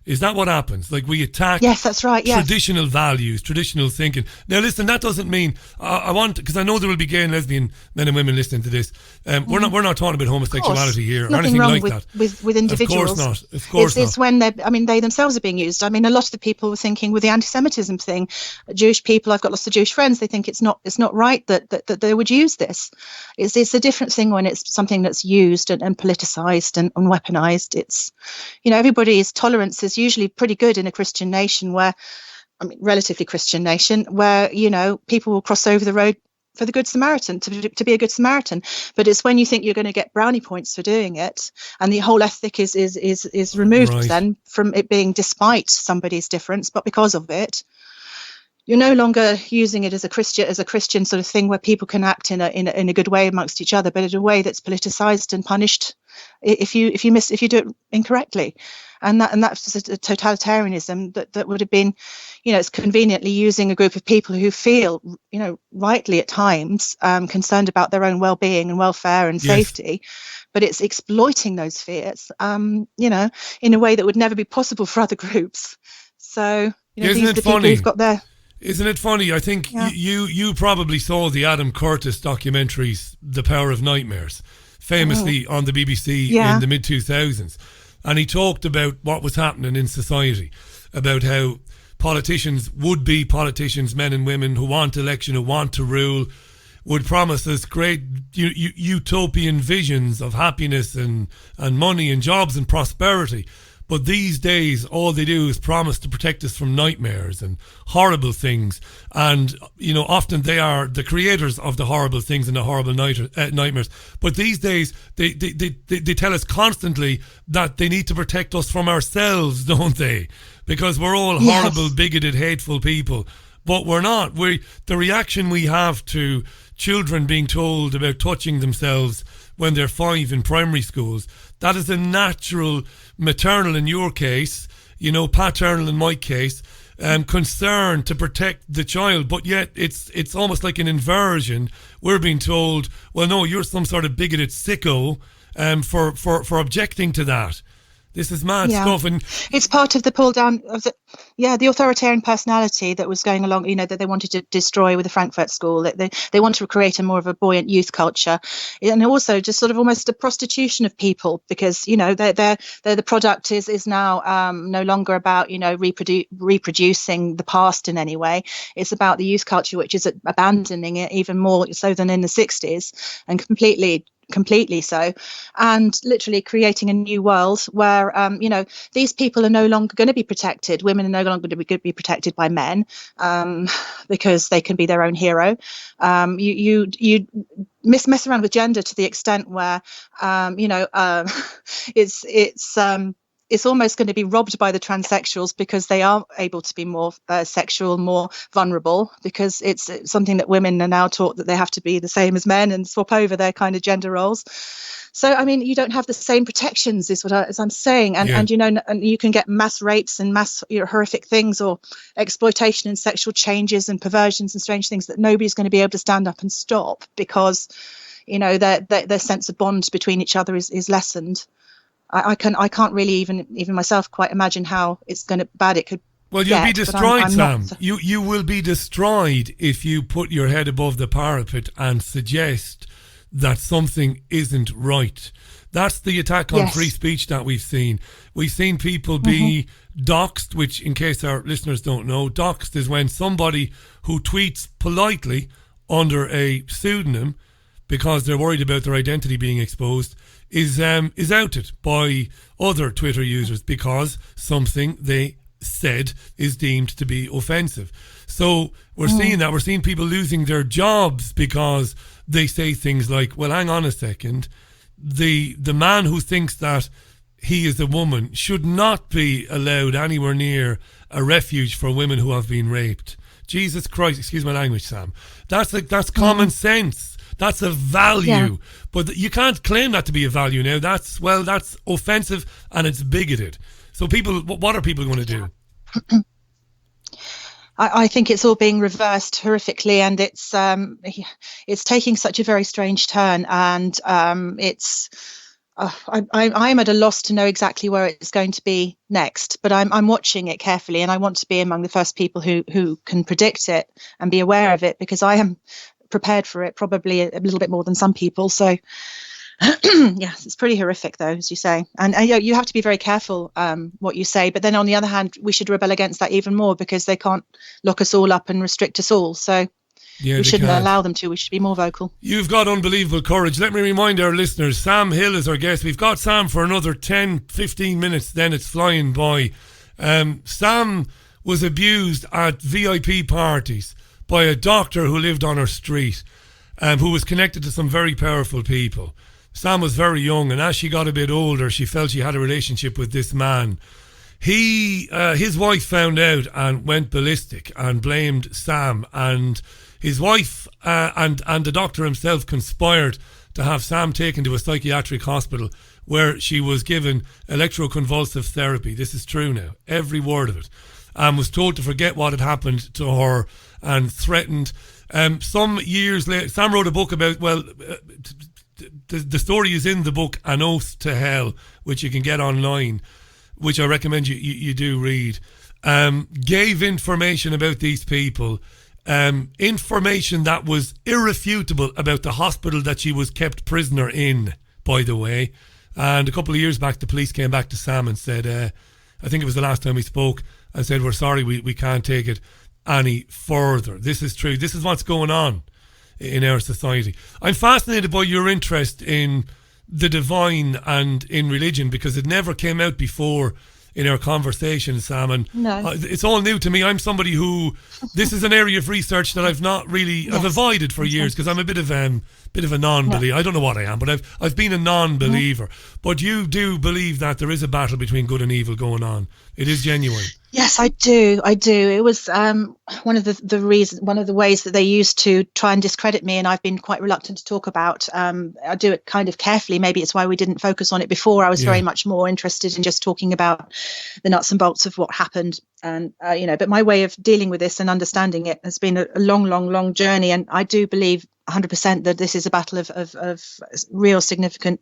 Is that what happens? Like, we attack yes, that's right, yes. traditional values, traditional thinking. Now, listen, that doesn't mean because I know there will be gay and lesbian men and women listening to this. We're not talking about homosexuality here or anything like that. With individuals. Of course not. Of course not. It's when they themselves are being used. I mean, a lot of the people were thinking with the anti-Semitism thing, Jewish people, I've got lots of Jewish friends, they think it's not right that they would use this. It's a different thing when it's something that's used and politicized and weaponized. It's, everybody's tolerance is usually pretty good in a Christian nation relatively Christian nation where, people will cross over the road for the Good Samaritan, to be a Good Samaritan. But it's when you think you're going to get brownie points for doing it, and the whole ethic is removed then from it being despite somebody's difference, but because of it. You're no longer using it as a Christian sort of thing where people can act in a good way amongst each other, but in a way that's politicized and punished if you do it incorrectly. And that's a totalitarianism that would have been, it's conveniently using a group of people who feel, rightly at times concerned about their own well-being and welfare and safety, but it's exploiting those fears, in a way that would never be possible for other groups. So, these are the people who've got their. Isn't it funny? I think you probably saw the Adam Curtis documentaries, The Power of Nightmares, famously on the BBC in the mid-2000s. And he talked about what was happening in society, about how would-be politicians, men and women who want election, who want to rule, would promise us great utopian visions of happiness and money and jobs and prosperity. But these days, all they do is promise to protect us from nightmares and horrible things. And, often they are the creators of the horrible things and the horrible nightmares. But these days, they tell us constantly that they need to protect us from ourselves, don't they? Because we're all horrible, bigoted, hateful people. But we're not. The reaction we have to children being told about touching themselves when they're 5 in primary schools, That is a natural maternal in your case, paternal in my case, concern to protect the child. But yet it's almost like an inversion. We're being told, well, no, you're some sort of bigoted sicko for objecting to that. This is mad stuff, and it's part of the pull down of the authoritarian personality that was going along. That they wanted to destroy with the Frankfurt School. They want to create a more of a buoyant youth culture, and also just sort of almost a prostitution of people, because the product is now no longer about reproducing the past in any way. It's about the youth culture, which is abandoning it even more so than in the 60s, and completely so, and literally creating a new world where these people are no longer going to be protected. Women are no longer going to be protected by men because they can be their own hero. You mess around with gender to the extent where it's almost going to be robbed by the transsexuals, because they are able to be more sexual, more vulnerable, because it's something that women are now taught that they have to be the same as men and swap over their kind of gender roles. So, I mean, you don't have the same protections, as I'm saying. And you can get mass rapes and mass horrific things, or exploitation and sexual changes and perversions and strange things that nobody's going to be able to stand up and stop, because, their sense of bond between each other is lessened. I can't really even myself quite imagine how bad it could. Well, you'll be destroyed, Sam. You will be destroyed if you put your head above the parapet and suggest that something isn't right. That's the attack on free speech that we've seen. We've seen people be doxed, which, in case our listeners don't know, doxed is when somebody who tweets politely under a pseudonym because they're worried about their identity being exposed is outed by other Twitter users because something they said is deemed to be offensive. So we're seeing that. We're seeing people losing their jobs because they say things like, well, hang on a second, the man who thinks that he is a woman should not be allowed anywhere near a refuge for women who have been raped. Jesus Christ, excuse my language, Sam. That's common sense. That's a value, but you can't claim that to be a value now. That's offensive and it's bigoted. So what are people going to do? I think it's all being reversed horrifically, and it's taking such a very strange turn, and I'm at a loss to know exactly where it's going to be next. But I'm watching it carefully, and I want to be among the first people who can predict it and be aware of it, because I am prepared for it probably a little bit more than some people. So yes, it's pretty horrific though, as you say, and you have to be very careful what you say. But then on the other hand, we should rebel against that even more, because they can't lock us all up and restrict us all. So we shouldn't allow them to. We should be more vocal. You've got unbelievable courage. Let me remind our listeners, Sam Hill is our guest. We've got Sam for another 10-15 minutes, then it's flying by. Sam was abused at VIP parties by a doctor who lived on her street, who was connected to some very powerful people. Sam was very young, and as she got a bit older, she felt she had a relationship with this man. His wife found out and went ballistic and blamed Sam, and his wife and the doctor himself conspired to have Sam taken to a psychiatric hospital where she was given electroconvulsive therapy. This is true now, every word of it, and was told to forget what had happened to her and threatened. Some years later, Sam wrote a book about, the story is in the book An Oath to Hell, which you can get online, which I recommend you do read. Gave information about these people, information that was irrefutable about the hospital that she was kept prisoner in, by the way. And a couple of years back, the police came back to Sam and said, I think it was the last time we spoke, and said, we're sorry, we can't take it any further. This is true. This is what's going on in our society. I'm fascinated by your interest in the divine and in religion, because it never came out before in our conversation, Sam, and it's all new to me. I'm somebody who, this is an area of research that I've not really, I've avoided for years, because I'm a bit of a non-believer. I don't know what I am, but I've been a non-believer. But you do believe that there is a battle between good and evil going on. It is genuine. Yes, I do. It was one of the ways that they used to try and discredit me, and I've been quite reluctant to talk about. I do it kind of carefully. Maybe it's why we didn't focus on it before. I was very much more interested in just talking about the nuts and bolts of what happened, and But my way of dealing with this and understanding it has been a long journey, and I do believe 100% that this is a battle of real significant,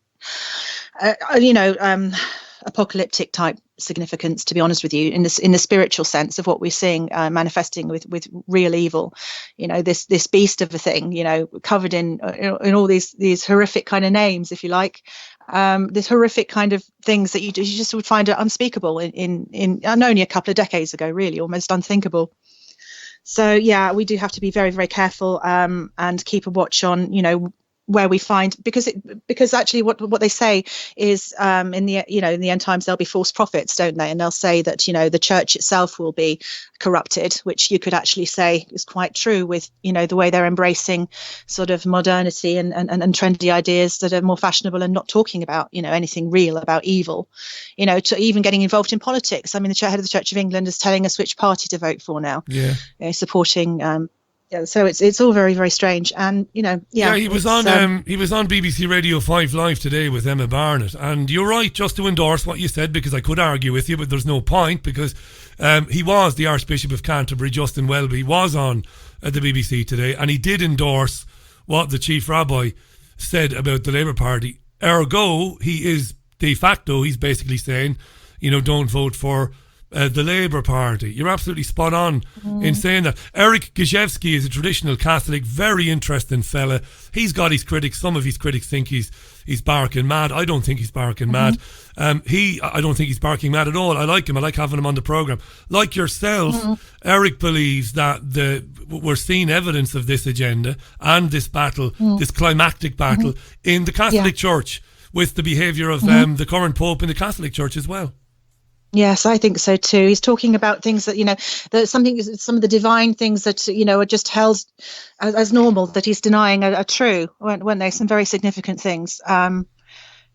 apocalyptic type significance, to be honest with you, in the spiritual sense of what we're seeing manifesting with real evil. This beast of a thing, covered in all these horrific kind of names, if you like, this horrific kind of things that you just would find unspeakable in only a couple of decades ago, really almost unthinkable. So yeah, we do have to be very, very careful and keep a watch on where we find, because actually what they say is in the end times there'll be false prophets, don't they? And they'll say that the church itself will be corrupted, which you could actually say is quite true with the way they're embracing sort of modernity and trendy ideas that are more fashionable and not talking about anything real about evil, to even getting involved in politics. I mean, the head of the Church of England is telling us which party to vote for now. Supporting so it's all very, very strange, and he was on BBC Radio 5 Live today with Emma Barnett, and you're right, just to endorse what you said, because I could argue with you, but there's no point, because he was the Archbishop of Canterbury, Justin Welby, was on at the BBC today, and he did endorse what the Chief Rabbi said about the Labour Party. Ergo, he is de facto, he's basically saying, don't vote for the Labour Party. You're absolutely spot on in saying that. Eric Gajewski is a traditional Catholic, very interesting fella. He's got his critics. Some of his critics think he's barking mad. I don't think he's barking mad. I don't think he's barking mad at all. I like him. I like having him on the programme. Like yourself, Eric believes that we're seeing evidence of this agenda and this battle, this climactic battle in the Catholic Church, with the behaviour of the current Pope in the Catholic Church as well. Yes, I think so too. He's talking about things that some of the divine things that are just held as normal, that he's denying are true, weren't they? Some very significant things.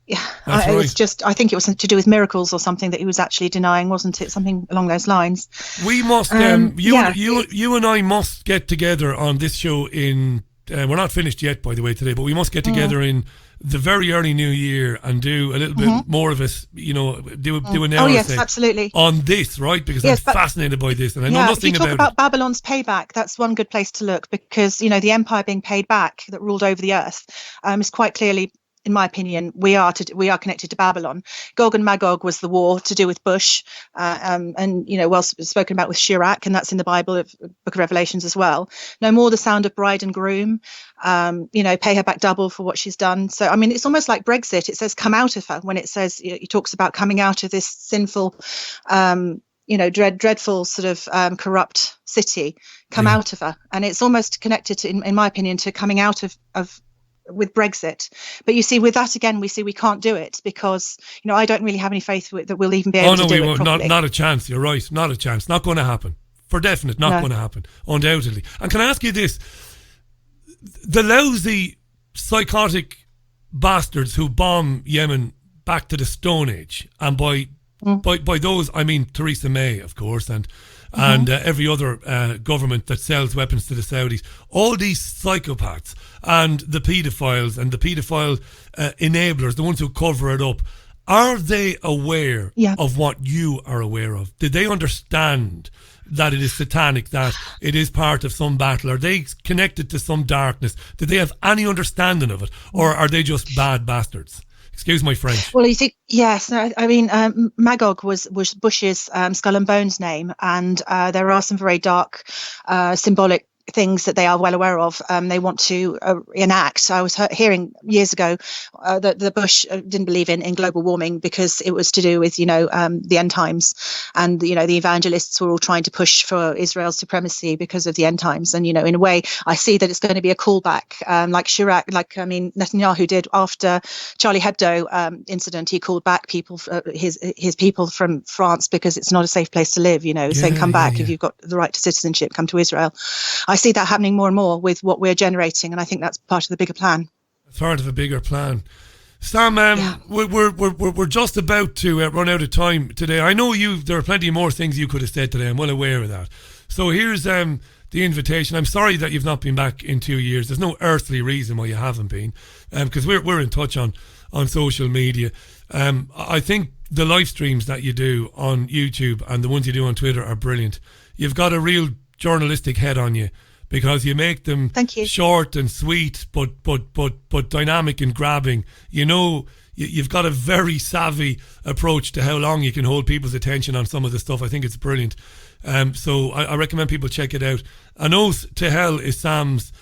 It's just, I think it was to do with miracles or something that he was actually denying, wasn't it? Something along those lines. We must, you and I must get together on this show in. We're not finished yet, by the way, today, but we must get together in the very early new year and do a little bit more of it, do an hour absolutely on this, right? Because I'm fascinated by this, and I know nothing if you talk about Babylon's payback, that's one good place to look, because the empire being paid back that ruled over the earth is quite clearly, in my opinion, we are connected to Babylon. Gog and Magog was the war to do with Bush, and well spoken about with Chirac, and that's in the Bible, Book of Revelations as well. No more the sound of bride and groom. Pay her back double for what she's done. So I mean, it's almost like Brexit. It says come out of her, when it says, he talks about coming out of this sinful, dreadful sort of corrupt city. Come out of her, and it's almost connected to, in my opinion, to coming out of with Brexit. But you see, with that again, we can't do it, because I don't really have any faith that we'll even be able to do it properly. Not a chance. You're right. Not a chance. Not going to happen. For definite, not going to happen. Undoubtedly. And can I ask you this? The lousy, psychotic bastards who bomb Yemen back to the Stone Age, and by those I mean Theresa May, of course, and every other government that sells weapons to the Saudis, all these psychopaths and the paedophiles and the paedophile enablers, the ones who cover it up, are they aware of what you are aware of? Did they understand that it is satanic, that it is part of some battle? Are they connected to some darkness? Did they have any understanding of it? Or are they just bad bastards? Excuse my French. Well, you see, yes. No, I mean, Magog was Bush's Skull and Bones name, and there are some very dark, symbolic things that they are well aware of. They want to enact. I was hearing years ago that the Bush didn't believe in global warming because it was to do with the end times, and the evangelists were all trying to push for Israel's supremacy because of the end times. And in a way, I see that it's going to be a callback, like Chirac, Netanyahu did after Charlie Hebdo incident. He called back people, his people from France, because it's not a safe place to live. Saying come back if you've got the right to citizenship, come to Israel. I see that happening more and more with what we're generating, and I think that's part of the bigger plan. It's part of a bigger plan. Sam, we're just about to run out of time today. I know there are plenty more things you could have said today. I'm well aware of that. So here's the invitation. I'm sorry that you've not been back in 2 years. There's no earthly reason why you haven't been, because we're in touch on social media. I think the live streams that you do on YouTube and the ones you do on Twitter are brilliant. You've got a real journalistic head on you, because you make them short and sweet, but dynamic and grabbing. You know, you've got a very savvy approach to how long you can hold people's attention on some of the stuff. I think it's brilliant. So I recommend people check it out. An Oath to Hell is Sam's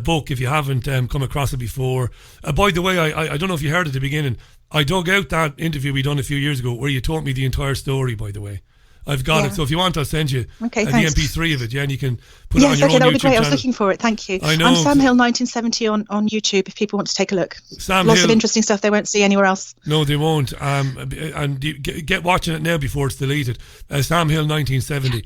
book, if you haven't come across it before. By the way, I don't know if you heard at the beginning, I dug out that interview we done a few years ago where you told me the entire story, by the way. I've got it, so if you want, I'll send you the MP3 of it, and you can put it on your own YouTube channel. Yes, that would be great. I was looking for it. Thank you. I know. I'm Sam Hill 1970 on YouTube. If people want to take a look, lots of interesting stuff they won't see anywhere else. No, they won't. And get watching it now before it's deleted. Sam Hill 1970.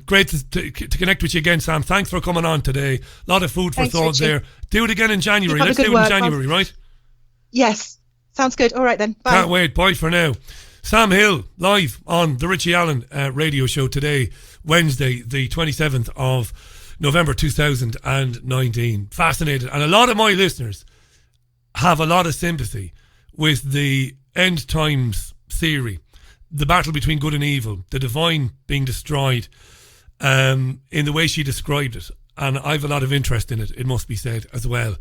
Great to connect with you again, Sam. Thanks for coming on today. A lot of food for thought there. Do it again in January. Let's do it in January, right? Yes, sounds good. All right then. Bye. Can't wait. Bye for now. Sam Hill, live on the Richie Allen radio show today, Wednesday, the 27th of November 2019. Fascinated. And a lot of my listeners have a lot of sympathy with the end times theory, the battle between good and evil, the divine being destroyed, in the way she described it. And I've a lot of interest in it, it must be said as well.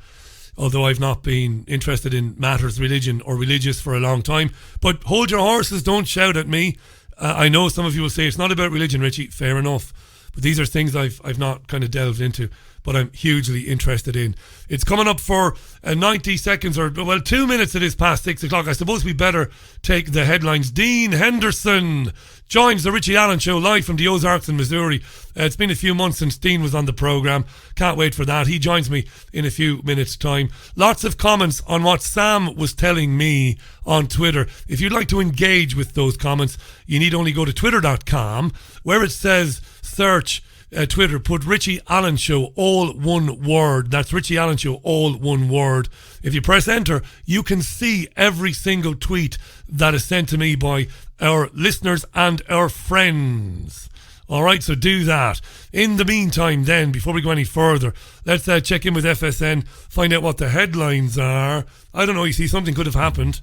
Although I've not been interested in matters religion or religious for a long time. But hold your horses, don't shout at me. I know some of you will say it's not about religion, Richie. Fair enough. But these are things I've not kind of delved into, but I'm hugely interested in. It's coming up for 90 seconds, 2 minutes it is past 6 o'clock. I suppose we better take the headlines. Dean Henderson joins the Richie Allen Show live from the Ozarks in Missouri. It's been a few months since Dean was on the programme. Can't wait for that. He joins me in a few minutes' time. Lots of comments on what Sam was telling me on Twitter. If you'd like to engage with those comments, you need only go to twitter.com, where it says search Twitter, put Richie Allen Show, all one word. That's Richie Allen Show, all one word. If you press enter, you can see every single tweet that is sent to me by our listeners and our friends. All right, so do that. In the meantime, then, before we go any further, let's check in with FSN, find out what the headlines are. I don't know, you see, something could have happened.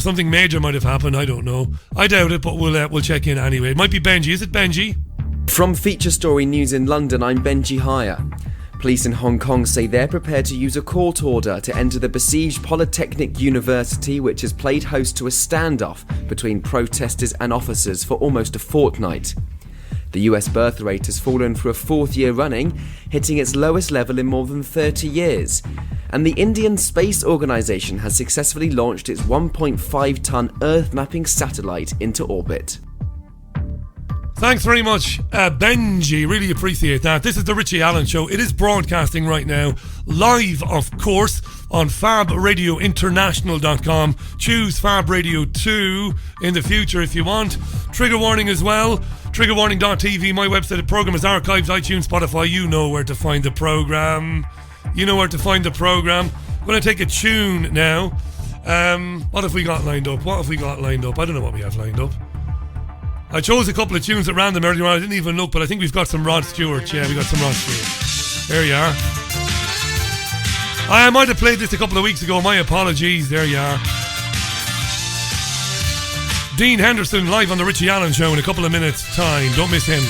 Something major might have happened, I don't know. I doubt it, but we'll check in anyway. It might be Benji. Is it Benji? From Feature Story News in London, I'm Benji Hire. Police in Hong Kong say they're prepared to use a court order to enter the besieged Polytechnic University, which has played host to a standoff between protesters and officers for almost a fortnight. The US birth rate has fallen for a fourth year running, hitting its lowest level in more than 30 years. And the Indian Space Organisation has successfully launched its 1.5-ton Earth mapping satellite into orbit. Thanks very much, Benji. Really appreciate that. This is the Richie Allen Show. It is broadcasting right now, live, of course, on FabRadioInternational.com. Choose Fab Radio 2 in the future if you want. Trigger warning as well. Triggerwarning.tv, my website. The program is archived, iTunes, Spotify. You know where to find the program. I'm going to take a tune now. What have we got lined up? I don't know what we have lined up. I chose a couple of tunes at random earlier on. I didn't even look, but I think we've got some Rod Stewart. Yeah, we got some Rod Stewart. There you are. I might have played this a couple of weeks ago. My apologies. There you are. Dean Henderson live on the Richie Allen Show in a couple of minutes' time. Don't miss him.